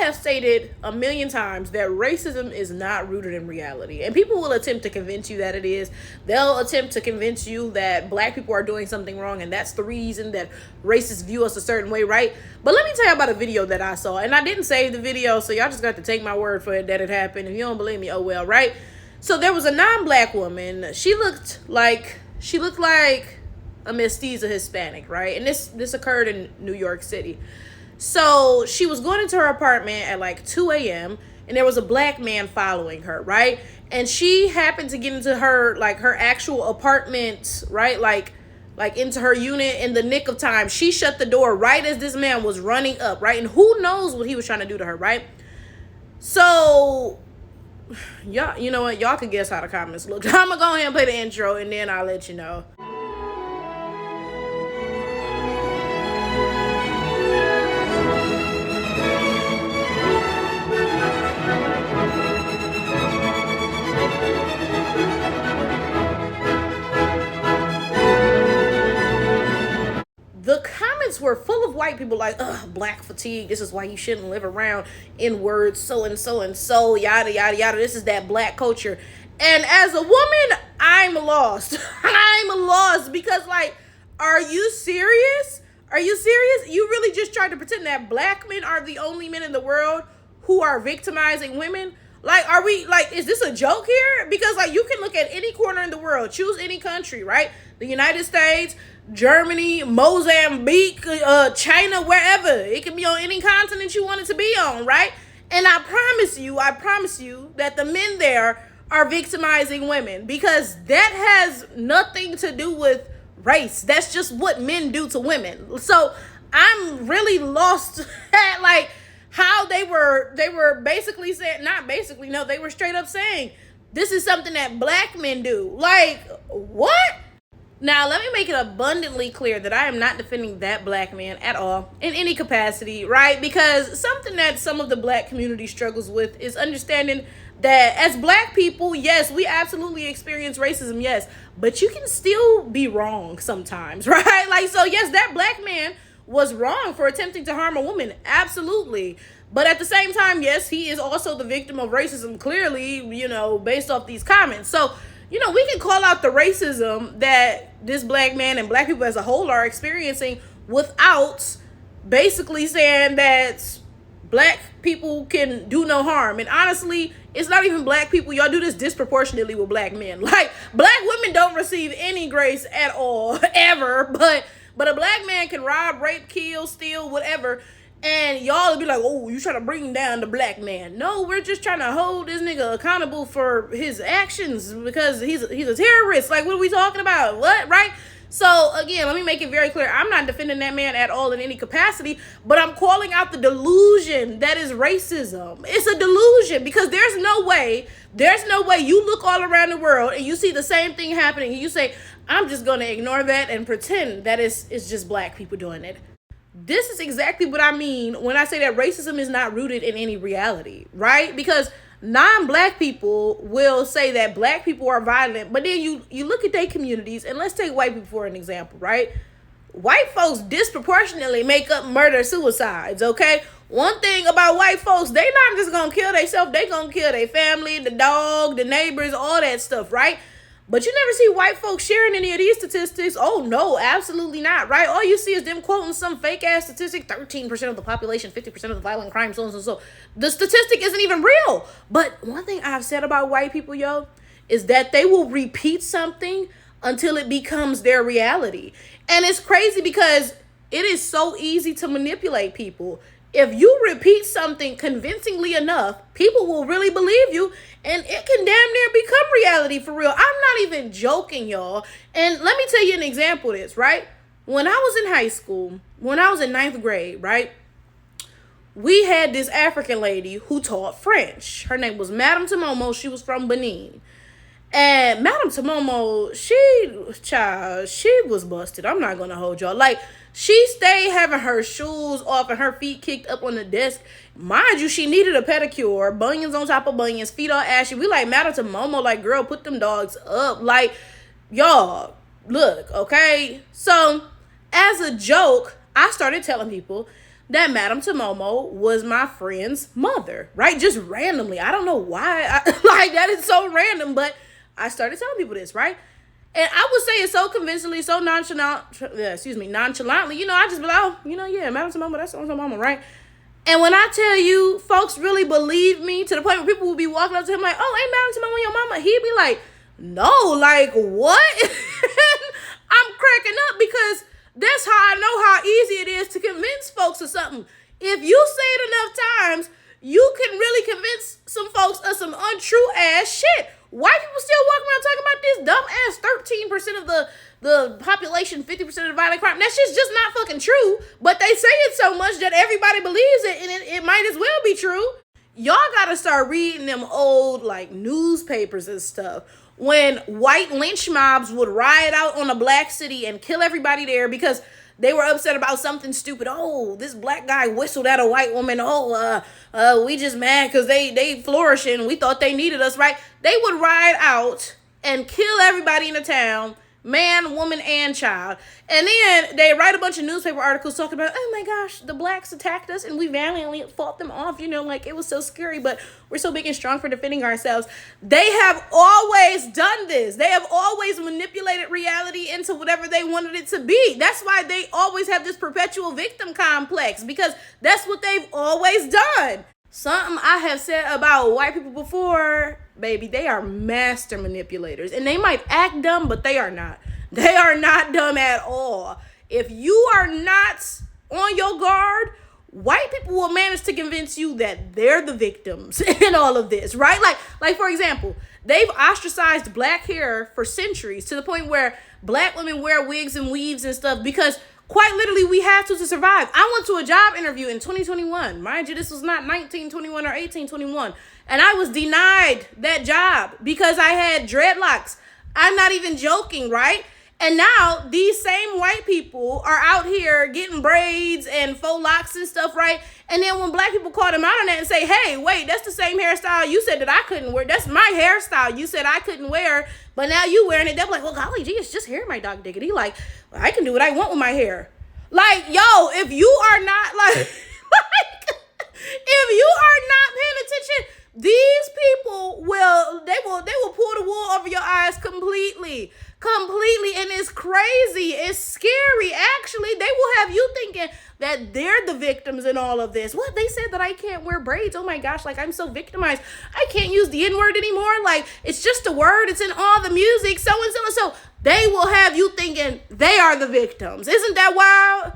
have stated a million times that racism is not rooted in reality. And people will attempt to convince you that it is. They'll attempt to convince you that black people are doing something wrong and that's the reason that racists view us a certain way, right? But let me tell you about a video that I saw. And I didn't save the video, so y'all just got to take my word for it that it happened. If you don't believe me, oh well, right? So there was a non-black woman. She looked like a mestiza Hispanic, right? And this occurred in New York City. So she was going into her apartment at like 2 a.m. and there was a black man following her, right? And she happened to get into her actual apartment, right? Like into her unit in the nick of time. She shut the door right as this man was running up, right? And who knows what he was trying to do to her, right? So y'all, you know what? Y'all can guess how the comments look. I'm gonna go ahead and play the intro and then I'll let you know. The comments were full of white people like, ugh, black fatigue. This is why you shouldn't live around in words so and so and so, yada, yada, yada. This is that black culture. And as a woman, I'm lost. I'm lost because, like, are you serious? Are you serious? You really just tried to pretend that black men are the only men in the world who are victimizing women? Like, are we, like, is this a joke here? Because, like, you can look at any corner in the world, choose any country, right? The United States, Germany, Mozambique, China, wherever. It can be on any continent you want it to be on, right? And I promise you that the men there are victimizing women because that has nothing to do with race. That's just what men do to women. So I'm really lost at, like, how they were basically saying, not basically, no, they were straight up saying, this is something that black men do. Like, what? Now, let me make it abundantly clear that I am not defending that black man at all in any capacity, right? Because something that some of the black community struggles with is understanding that as black people, yes, we absolutely experience racism, yes, but you can still be wrong sometimes, right? Like, so yes, that black man was wrong for attempting to harm a woman, absolutely. But at the same time, yes, he is also the victim of racism, clearly, you know, based off these comments. So, you know, we can call out the racism that this black man and black people as a whole are experiencing without basically saying that black people can do no harm. And honestly, it's not even black people. Y'all do this disproportionately with black men. Like, black women don't receive any grace at all, ever. But a black man can rob, rape, kill, steal, whatever. And y'all will be like, oh, you trying to bring down the black man. No, we're just trying to hold this nigga accountable for his actions because he's a terrorist. Like, what are we talking about? What, right? So, again, let me make it very clear. I'm not defending that man at all in any capacity, but I'm calling out the delusion that is racism. It's a delusion because there's no way you look all around the world and you see the same thing happening and you say, I'm just going to ignore that and pretend that it's just black people doing it. This is exactly what I mean when I say that racism is not rooted in any reality, right? Because non-black people will say that black people are violent, but then you look at their communities, and let's take white people for an example, right? White folks disproportionately make up murder-suicides, okay? One thing about white folks, they not just gonna kill themselves, they gonna kill their family, the dog, the neighbors, all that stuff, right? But you never see white folks sharing any of these statistics. Oh, no, absolutely not, right? All you see is them quoting some fake-ass statistic, 13% of the population, 50% of the violent crime, so and so, so. The statistic isn't even real. But one thing I've said about white people, yo, is that they will repeat something until it becomes their reality. And it's crazy because it is so easy to manipulate people. If you repeat something convincingly enough, people will really believe you, and it can damn near become reality for real. I'm not even joking, y'all. And let me tell you an example of this, right? When I was in high school, when I was in 9th grade, right, we had this African lady who taught French. Her name was Madame Tomomo. She was from Benin. And Madame Tomomo, she was busted. I'm not going to hold y'all. Like, she stayed having her shoes off and her feet kicked up on the desk. Mind you, she needed a pedicure. Bunions on top of bunions, feet all ashy. We like, Madame Tomomo, like, girl, put them dogs up. Like, y'all, look, okay? So, as a joke, I started telling people that Madame Tomomo was my friend's mother, right? Just randomly. I don't know why. Like, that is so random, but I started telling people this, right? And I would say it so convincingly, so nonchalantly, I just be like, oh, yeah, Madame Tomomo, that's so mama, right? And when I tell you, folks really believe me to the point where people will be walking up to him like, oh, ain't Madame Tomomo your mama? He'd be like, no, like, what? I'm cracking up because that's how I know how easy it is to convince folks of something. If you say it enough times, you can really convince some folks of some untrue ass shit. White people still walking around talking about this dumb ass 13% of the population, 50% of the violent crime. That shit's just not fucking true. But they say it so much that everybody believes it, and it might as well be true. Y'all gotta start reading them old, like, newspapers and stuff. When white lynch mobs would riot out on a black city and kill everybody there because they were upset about something stupid. Oh, this black guy whistled at a white woman. Oh, we just mad because they flourishing. We thought they needed us, right? They would ride out and kill everybody in the town, man, woman, and child. And then they write a bunch of newspaper articles talking about, oh my gosh, the blacks attacked us and we valiantly fought them off. Like, it was so scary, but we're so big and strong for defending ourselves. They have always done this. They have always manipulated reality into whatever they wanted it to be. That's why they always have this perpetual victim complex, because that's what they've always done. Something I have said about white people before, baby, they are master manipulators. And they might act dumb, but they are not. They are not dumb at all. If you are not on your guard, white people will manage to convince you that they're the victims in all of this, right? Like for example, they've ostracized black hair for centuries to the point where black women wear wigs and weaves and stuff because quite literally, we had to survive. I went to a job interview in 2021. Mind you, this was not 1921 or 1821. And I was denied that job because I had dreadlocks. I'm not even joking, right? And now these same white people are out here getting braids and faux locks and stuff, right? And then when black people call them out on that and say, hey, wait, that's the same hairstyle you said that I couldn't wear. That's my hairstyle you said I couldn't wear, but now you wearing it. They're like, well, golly gee, it's just hair, my dog diggity. Like, I can do what I want with my hair. Like, yo, if you are not if you are not paying attention, these people will pull the wool over your eyes completely. And it's crazy. It's scary. Actually, they will have you thinking that they're the victims in all of this. What? They said that I can't wear braids. Oh my gosh, like, I'm so victimized. I can't use the N-word anymore. Like, it's just a word. It's in all the music. So and so and so. They will have you thinking they are the victims. Isn't that wild?